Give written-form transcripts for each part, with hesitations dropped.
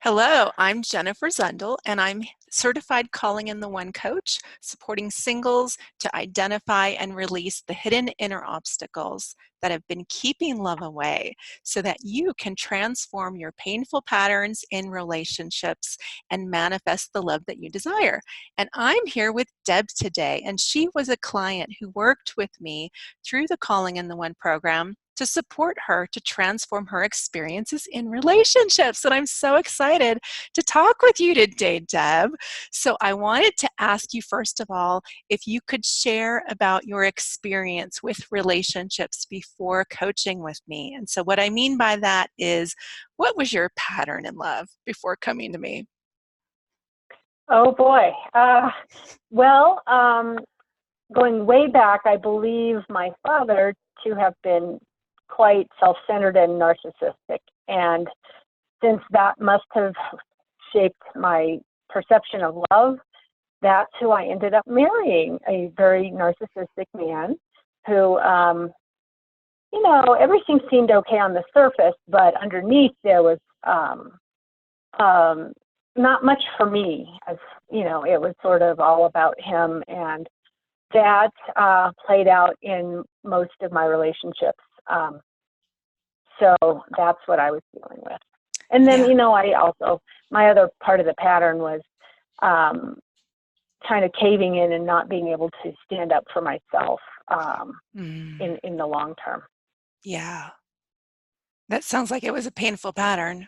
Hello, I'm Jennifer Zundel, and I'm certified Calling in the One coach, supporting singles to identify and release the hidden inner obstacles that have been keeping love away so that you can transform your painful patterns in relationships and manifest the love that you desire. And I'm here with Deb today, and she was a client who worked with me through the Calling in the One program to support her to transform her experiences in relationships. And I'm so excited to talk with you today, Deb. So I wanted to ask you, first of all, if you could share about your experience with relationships before coaching with me. And so what I mean by that is, what was your pattern in love before coming to me? Oh boy. Well, going way back, I believe my father to have been quite self-centered and narcissistic. And since that must have shaped my perception of love, that's who I ended up marrying, a very narcissistic man who, everything seemed okay on the surface, but underneath there was not much for me. As it was sort of all about him, and that played out in most of my relationships. So that's what I was dealing with. And then, Yeah. I also, my other part of the pattern was kind of caving in and not being able to stand up for myself in the long term. Yeah. That sounds like it was a painful pattern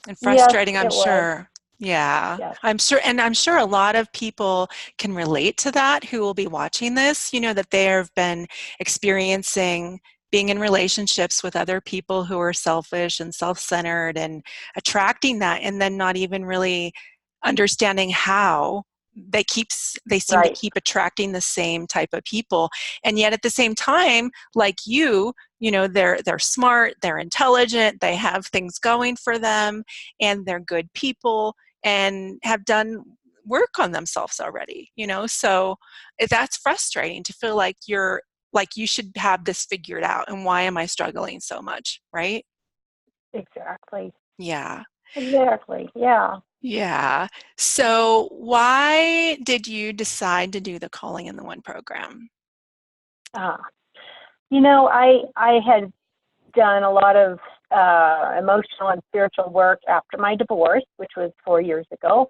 and Yes, frustrating, I'm it was. sure. Yeah, Yes. I'm sure. And I'm sure a lot of people can relate to that who will be watching this, that they have been experiencing being in relationships with other people who are selfish and self-centered and attracting that, and then not even really understanding how they seem to Right. keep attracting the same type of people. And yet at the same time, like they're smart, they're intelligent, they have things going for them, and they're good people and have done work on themselves already, so that's frustrating to feel like you should have this figured out, and why am I struggling so much, right? Exactly. Yeah. Exactly. Yeah. Yeah. So why did you decide to do the Calling in the One program? Uh, I had done a lot of emotional and spiritual work after my divorce, which was 4 years ago.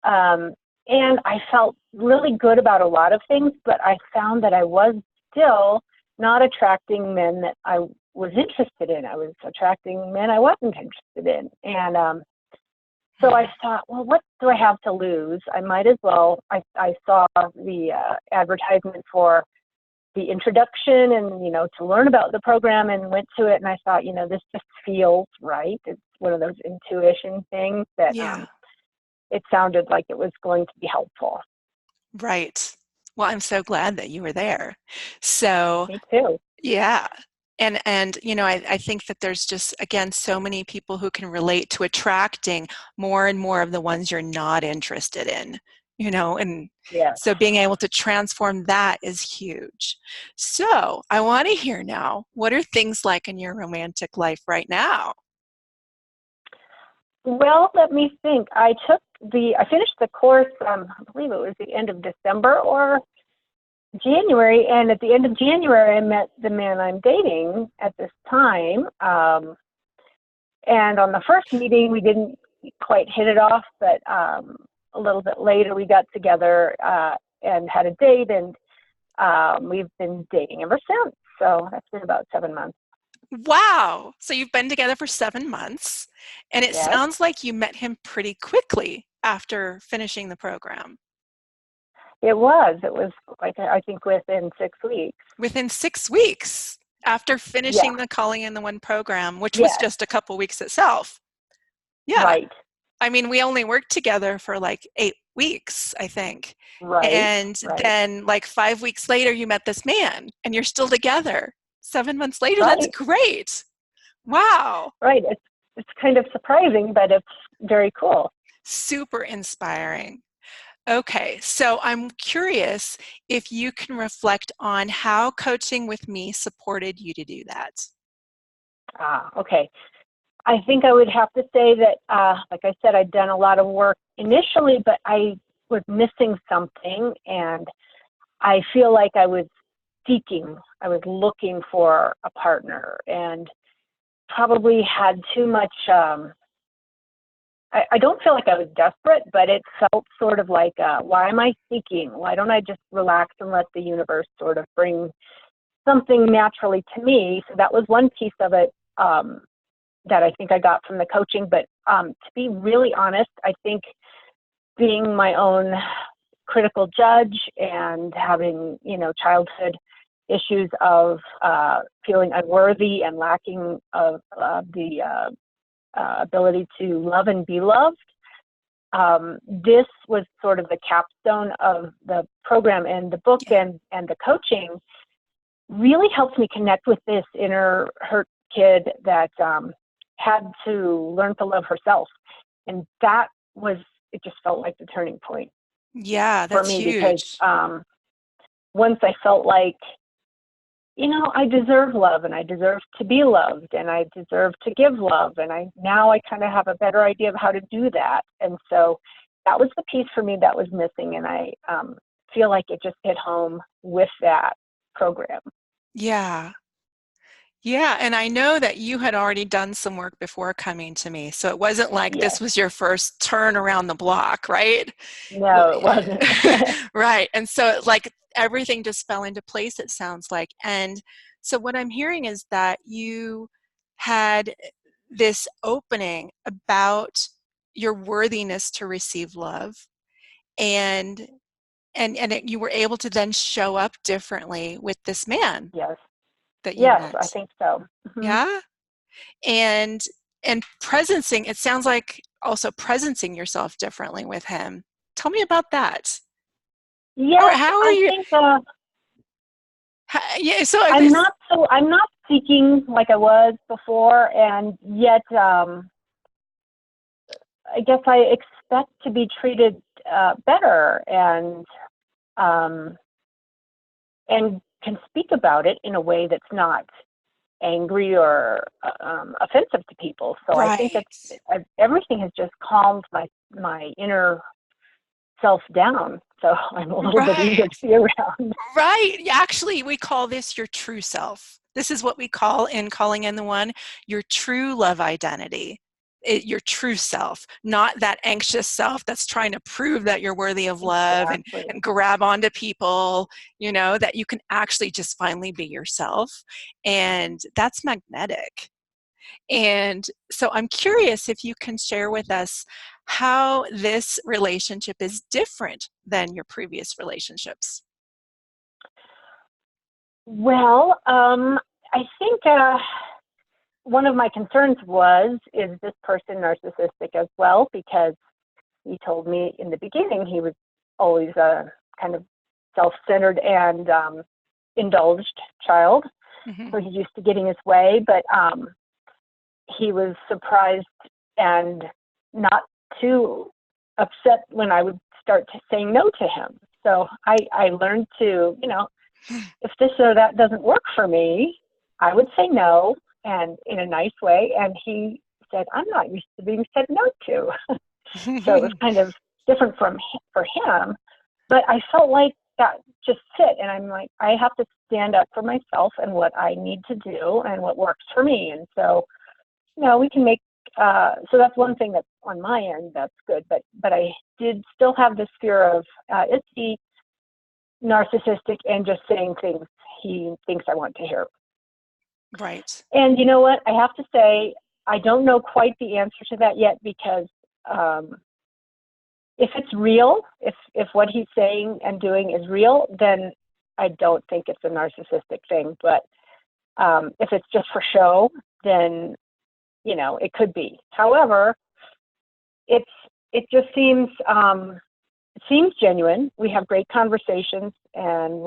And I felt really good about a lot of things, but I found that I was still not attracting men that I was interested in. I was attracting men I wasn't interested in. And so I thought, well, what do I have to lose? I might as well. I saw the advertisement for the introduction and, to learn about the program, and went to it, and I thought, this just feels right. It's one of those intuition things that Yeah. it sounded like it was going to be helpful. Right. Well, I'm so glad that you were there. So, Me too. yeah. And I think that there's just, again, so many people who can relate to attracting more and more of the ones you're not interested in, and Yes. so being able to transform that is huge. So I want to hear now, what are things like in your romantic life right now? Well, let me think. I finished the course, I believe it was the end of December or January, and at the end of January, I met the man I'm dating at this time. And on the first meeting, we didn't quite hit it off, but a little bit later, we got together and had a date, and we've been dating ever since. So that's been about 7 months. Wow. So you've been together for 7 months, and it Yes, sounds like you met him pretty quickly after finishing the program. it was. It was like, I think, within 6 weeks. Within 6 weeks after Yeah. finishing the Calling in the One program, which was Yes. just a couple weeks itself. Yeah. Right. I mean, we only worked together for like 8 weeks, I think. Right. And Right. then, like 5 weeks later, you met this man and you're still together. 7 months later, that's Right. great. Wow. Right. It's kind of surprising, but it's very cool. Super inspiring. Okay, so I'm curious if you can reflect on how coaching with me supported you to do that. Okay. I think I would have to say that, like I said, I'd done a lot of work initially, but I was missing something, and I feel like I was looking for a partner, and probably had too much. I don't feel like I was desperate, but it felt sort of like, why am I seeking? Why don't I just relax and let the universe sort of bring something naturally to me? So that was one piece of it that I think I got from the coaching. But to be really honest, I think being my own critical judge and having, childhood issues of feeling unworthy and lacking of the ability to love and be loved. This was sort of the capstone of the program, and the book and the coaching really helped me connect with this inner hurt kid that had to learn to love herself. And it just felt like the turning point Yeah, for that's me, because huge. once I felt like, I deserve love, and I deserve to be loved, and I deserve to give love. And now I kind of have a better idea of how to do that. And so that was the piece for me that was missing. And I feel like it just hit home with that program. Yeah. Yeah, and I know that you had already done some work before coming to me, so it wasn't like Yes. this was your first turn around the block, right? No, it wasn't. Right, and so like everything just fell into place, it sounds like. And so what I'm hearing is that you had this opening about your worthiness to receive love, and you were able to then show up differently with this man Yes. that you Yes, I met. think so. Hmm. Yeah? and presencing, it sounds like also presencing yourself differently with him. Tell me about that. Yes, How are I you? think Yeah, so I I'm guess. not seeking like I was before, and yet I guess I expect to be treated better, um, and can speak about it in a way that's not angry or offensive to people. So I think Right. everything has just calmed my inner self down. So I'm a little bit easier Right. to be around. Right. Actually, we call this your true self. This is what we call in Calling in the One, your true love identity. Your true self, not that anxious self that's trying to prove that you're worthy of love Exactly. and grab onto people, that you can actually just finally be yourself. And that's magnetic. And so I'm curious if you can share with us how this relationship is different than your previous relationships. Well, I think one of my concerns is this person narcissistic as well? Because he told me in the beginning he was always a kind of self-centered and indulged child. Hmm. So he's used to getting his way, but he was surprised and not too upset when I would start to saying no to him. So I learned to, if this or that doesn't work for me, I would say no, and in a nice way. And he said, I'm not used to being said no to. So it was kind of different for him, but I felt like that just fit. And I'm like, I have to stand up for myself and what I need to do and what works for me. And so, we can make, so that's one thing that's on my end, that's good. But I did still have this fear of, is he narcissistic and just saying things he thinks I want to hear? Right. And you know what? I have to say, I don't know quite the answer to that yet, because if it's real, if what he's saying and doing is real, then I don't think it's a narcissistic thing. But if it's just for show, then it could be. However, it just seems genuine. We have great conversations, and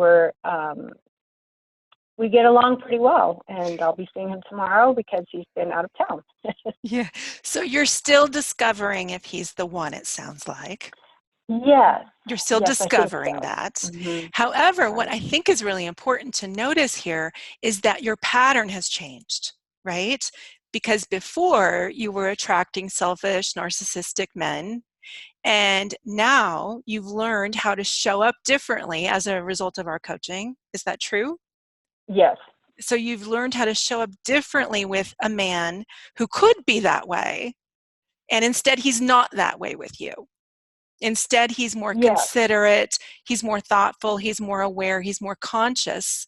we get along pretty well. And I'll be seeing him tomorrow because he's been out of town. Yeah. So you're still discovering if he's the one, it sounds like. Yes, You're still yes, I think discovering so. that. Hmm. However, what Right. I think is really important to notice here is that your pattern has changed, right? because before you were attracting selfish, narcissistic men, and now you've learned how to show up differently as a result of our coaching. Is that true? Yes. So you've learned how to show up differently with a man who could be that way, and instead he's not that way with you. Instead, he's more Yes. considerate, he's more thoughtful, he's more aware, he's more conscious.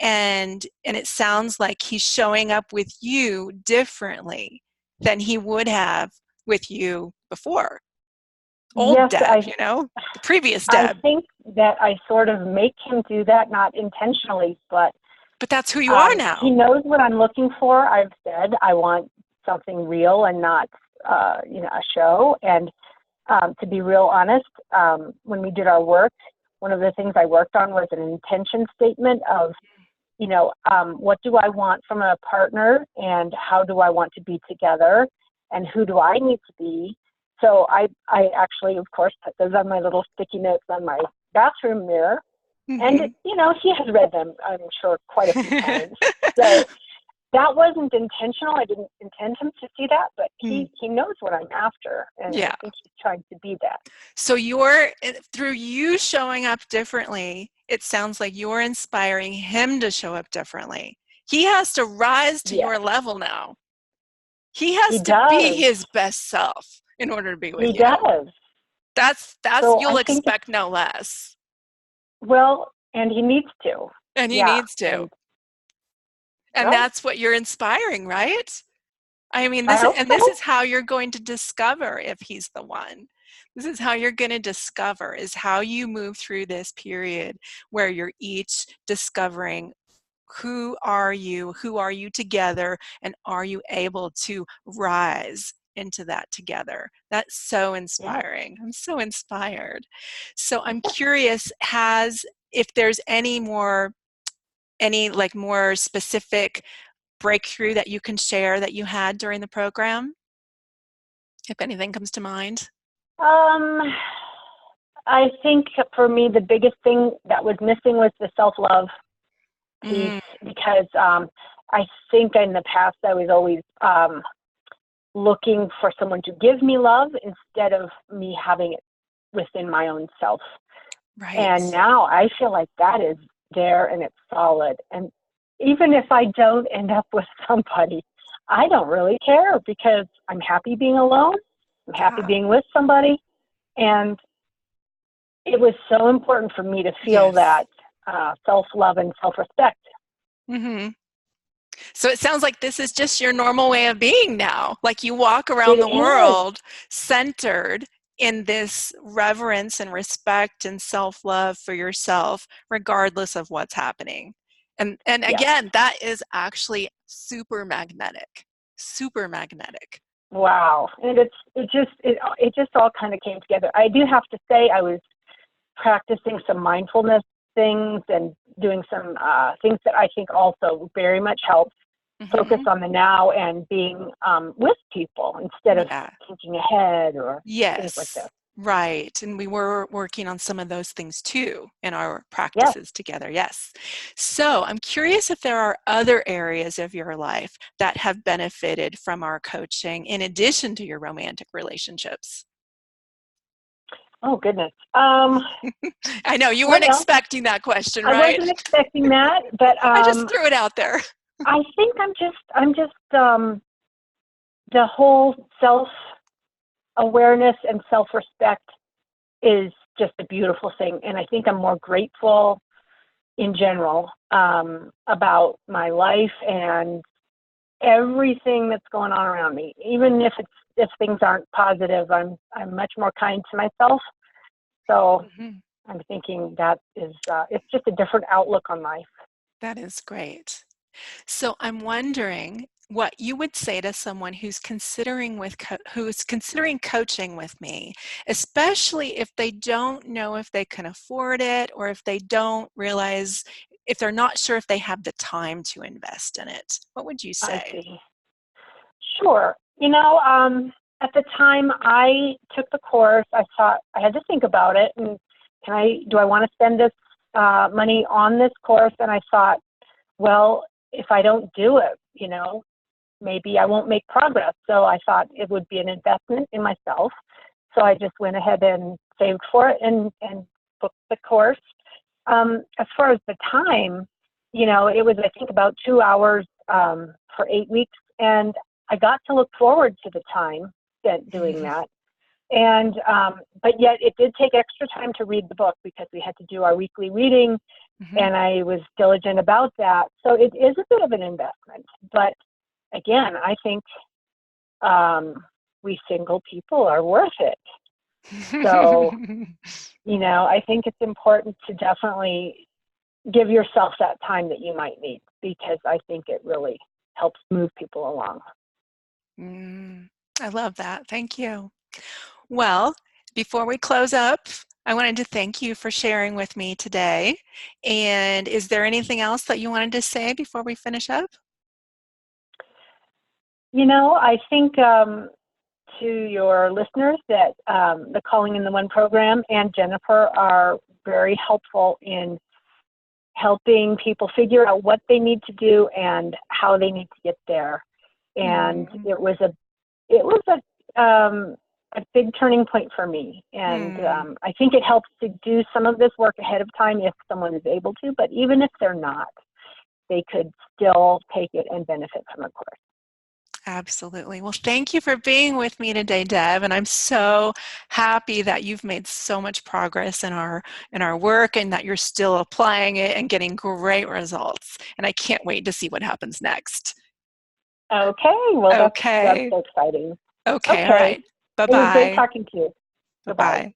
And it sounds like he's showing up with you differently than he would have with you before. Old Yes, Deb, the previous I Deb. think that I sort of make him do that, not intentionally, but That's who you are he now. knows what I'm looking for. I've said I want something real and not, a show. And to be real honest, when we did our work, one of the things I worked on was an intention statement of, what do I want from a partner and how do I want to be together and who do I need to be? So I actually, of course, put those on my little sticky notes on my bathroom mirror. Mm-hmm. And, he has read them, I'm sure, quite a few times. So that wasn't intentional. I didn't intend him to see that, but he knows what I'm after. And Yeah. I think he's trying to be that. So through you showing up differently, it sounds like you're inspiring him to show up differently. He has to rise to your level now. He has to be does. his best self in order to be with He you. does. That's So you'll I think expect no less. well, and he needs to. And he Yeah. needs to. And Well, that's what you're inspiring, right? I mean, I hope this so. is how you're going to discover if he's the one. This is how you're going to discover, is how you move through this period where you're each discovering who are you together, and are you able to rise into that together. That's so Yeah. inspiring. I'm so inspired. So I'm curious, if there's any more specific breakthrough that you can share that you had during the program, if anything comes to mind. I think for me, the biggest thing that was missing was the self-love piece, because I think in the past I was always looking for someone to give me love instead of me having it within my own self. Right. And now I feel like that is there and it's solid. And even if I don't end up with somebody, I don't really care, because I'm happy being alone. I'm happy being with somebody. And it was so important for me to feel that self-love and self-respect. Mm-hmm. So it sounds like this is just your normal way of being now. Like you walk around the world centered in this reverence and respect and self-love for yourself, regardless of what's happening. And again, that is actually super magnetic. Super magnetic. Wow. And it just all kind of came together. I do have to say I was practicing some mindfulness things and doing some things that I think also very much helps focus on the now and being with people instead of thinking ahead or things like that. Right. And we were working on some of those things too in our practices together. Yes. So I'm curious if there are other areas of your life that have benefited from our coaching in addition to your romantic relationships. Oh, goodness. I know you weren't expecting that question, right? I wasn't expecting that, but I just threw it out there. I think I'm just the whole self-awareness and self-respect is just a beautiful thing. And I think I'm more grateful in general about my life and everything that's going on around me. Even if things aren't positive, I'm much more kind to myself. So I'm thinking that is it's just a different outlook on life. That is great. So I'm wondering what you would say to someone who's considering coaching with me, especially if they don't know if they can afford it, or if they don't realize, if they're not sure if they have the time to invest in it. What would you say? I see. Sure. At the time I took the course, I thought I had to think about it, and do I want to spend this money on this course? And I thought, well, if I don't do it, maybe I won't make progress. So I thought it would be an investment in myself. So I just went ahead and saved for it and booked the course. As far as the time, it was, I think, about 2 hours for 8 weeks. And I got to look forward to the time spent doing that. And, but yet it did take extra time to read the book because we had to do our weekly reading, and I was diligent about that. So it is a bit of an investment. But again, I think we single people are worth it. So, I think it's important to definitely give yourself that time that you might need, because I think it really helps move people along. I love that. Thank you. Well, before we close up, I wanted to thank you for sharing with me today. And is there anything else that you wanted to say before we finish up? I think to your listeners that the Calling in the One program and Jennifer are very helpful in helping people figure out what they need to do and how they need to get there. And it was a big turning point for me. And I think it helps to do some of this work ahead of time if someone is able to, but even if they're not, they could still take it and benefit from the course. Absolutely. Well, thank you for being with me today, Deb. And I'm so happy that you've made so much progress in our work, and that you're still applying it and getting great results. And I can't wait to see what happens next. Okay. Well, that's Okay. so exciting. Okay. All right. It was great Bye-bye. talking to you. Goodbye. Bye-bye.